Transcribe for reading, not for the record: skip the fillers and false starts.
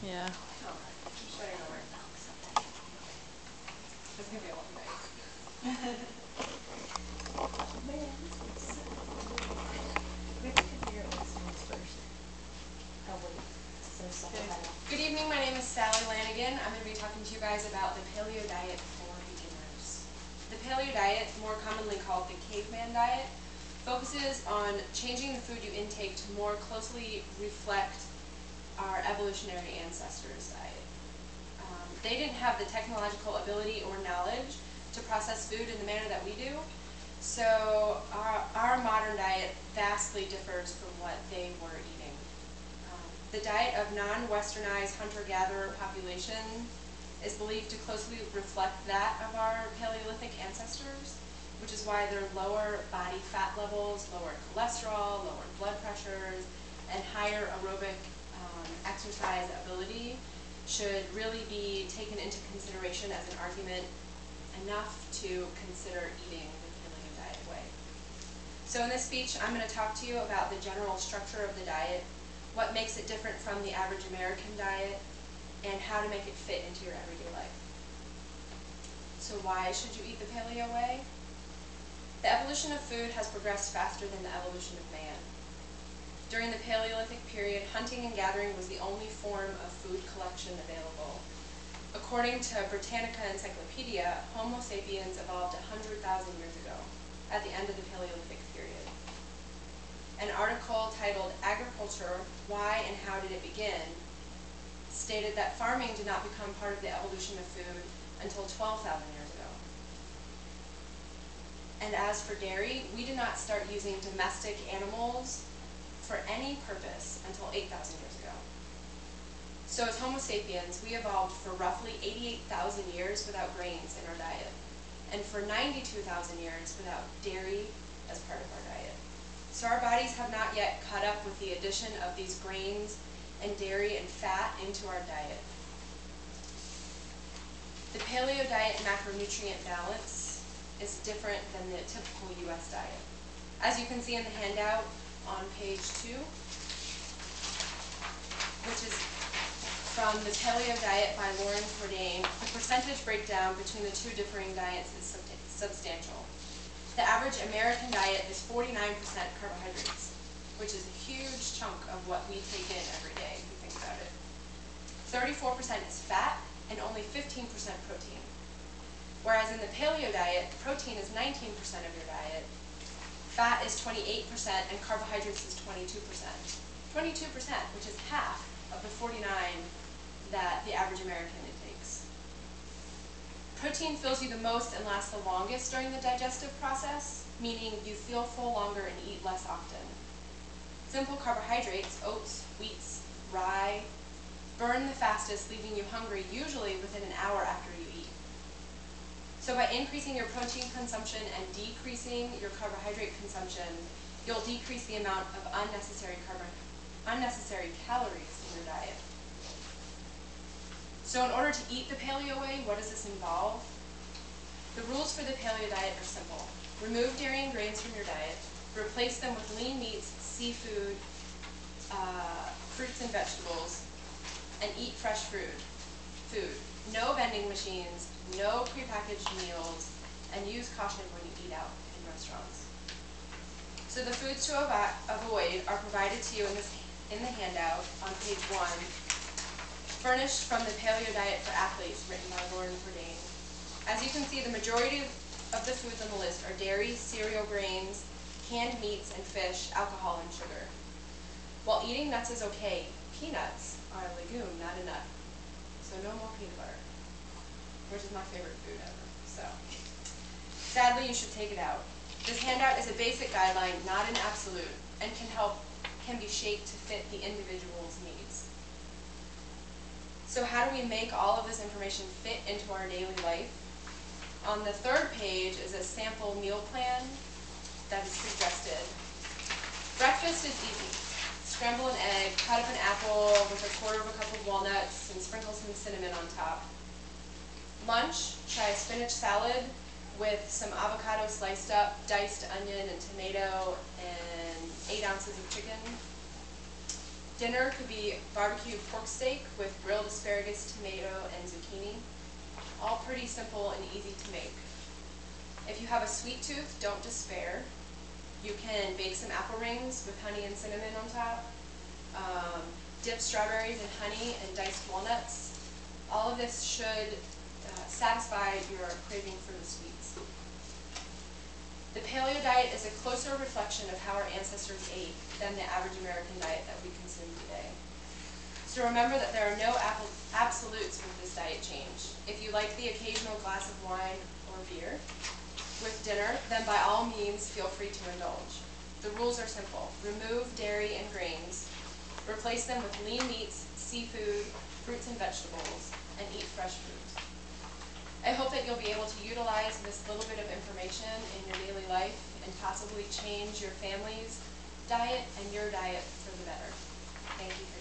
Yeah. Oh, I'm shutting over. It's gonna be a long night. Man, we have to figure out what's next first. Oh wait, so supplemental. Good evening, my name is Sally Lanigan. I'm going to be talking to you guys about the paleo diet for beginners. The paleo diet, more commonly called the caveman diet, focuses on changing the food you intake to more closely reflect our evolutionary ancestors' diet. They didn't have the technological ability or knowledge to process food in the manner that we do, so our modern diet vastly differs from what they were eating. The diet of non-westernized hunter-gatherer population is believed to closely reflect that of our Paleolithic ancestors, which is why their lower body fat levels, lower cholesterol, lower blood pressures, and higher aerobic exercise ability should really be taken into consideration as an argument enough to consider eating the paleo diet way. So in this speech, I'm going to talk to you about the general structure of the diet, what makes it different from the average American diet, and how to make it fit into your everyday life. So why should you eat the paleo way? The evolution of food has progressed faster than the evolution of man. During the Paleolithic period, hunting and gathering was the only form of food collection available. According to Britannica Encyclopedia, Homo sapiens evolved 100,000 years ago, at the end of the Paleolithic period. An article titled Agriculture, Why and How Did It Begin? Stated that farming did not become part of the evolution of food until 12,000 years ago. And as for dairy, we did not start using domestic animals for any purpose until 8,000 years ago. So as Homo sapiens, we evolved for roughly 88,000 years without grains in our diet, and for 92,000 years without dairy as part of our diet. So our bodies have not yet caught up with the addition of these grains and dairy and fat into our diet. The paleo diet macronutrient balance is different than the typical US diet. As you can see in the handout on page 2, which is from the Paleo Diet by Loren Cordain, the percentage breakdown between the two differing diets is substantial. The average American diet is 49% carbohydrates, which is a huge chunk of what we take in every day, if you think about it. 34% is fat and only 15% protein. Whereas in the paleo diet, protein is 19% of your diet, fat is 28%, and carbohydrates is 22%. 22%, which is half of the 49 that the average American intakes. Protein fills you the most and lasts the longest during the digestive process, meaning you feel full longer and eat less often. Simple carbohydrates, oats, wheats, rye, burn the fastest, leaving you hungry usually within an hour after you eat. So by increasing your protein consumption and decreasing your carbohydrate consumption, you'll decrease the amount of unnecessary calories in your diet. So in order to eat the paleo way, what does this involve? The rules for the paleo diet are simple. Remove dairy and grains from your diet. Replace them with lean meats, seafood, fruits and vegetables, and eat fresh food. No vending machines, no prepackaged meals, and use caution when you eat out in restaurants. So the foods to avoid are provided to you in the handout on page 1, furnished from the Paleo Diet for Athletes, written by Loren Cordain. As you can see, the majority of the foods on the list are dairy, cereal grains, canned meats and fish, alcohol, and sugar. While eating nuts is okay, peanuts are a legume, not a nut. So no more peanut butter, which is my favorite food ever. So sadly, you should take it out. This handout is a basic guideline, not an absolute, and can be shaped to fit the individual's needs. So how do we make all of this information fit into our daily life? On the 3rd page is a sample meal plan that is suggested. Breakfast is easy. Scramble an egg, cut up an apple with 1/4 cup of walnuts, and sprinkle some cinnamon on top. Lunch, try a spinach salad with some avocado sliced up, diced onion and tomato, and 8 ounces of chicken. Dinner could be barbecue pork steak with grilled asparagus, tomato, and zucchini. All pretty simple and easy to make. If you have a sweet tooth, don't despair. You can bake some apple rings with honey and cinnamon on top. Dip strawberries in honey and diced walnuts. All of this should satisfy your craving for the sweets. The paleo diet is a closer reflection of how our ancestors ate than the average American diet that we consume today. So remember that there are no absolutes with this diet change. If you like the occasional glass of wine or beer with dinner, then by all means feel free to indulge. The rules are simple. Remove dairy and grains. Replace them with lean meats, seafood, fruits and vegetables, and eat fresh foods. I hope that you'll be able to utilize this little bit of information in your daily life and possibly change your family's diet and your diet for the better. Thank you.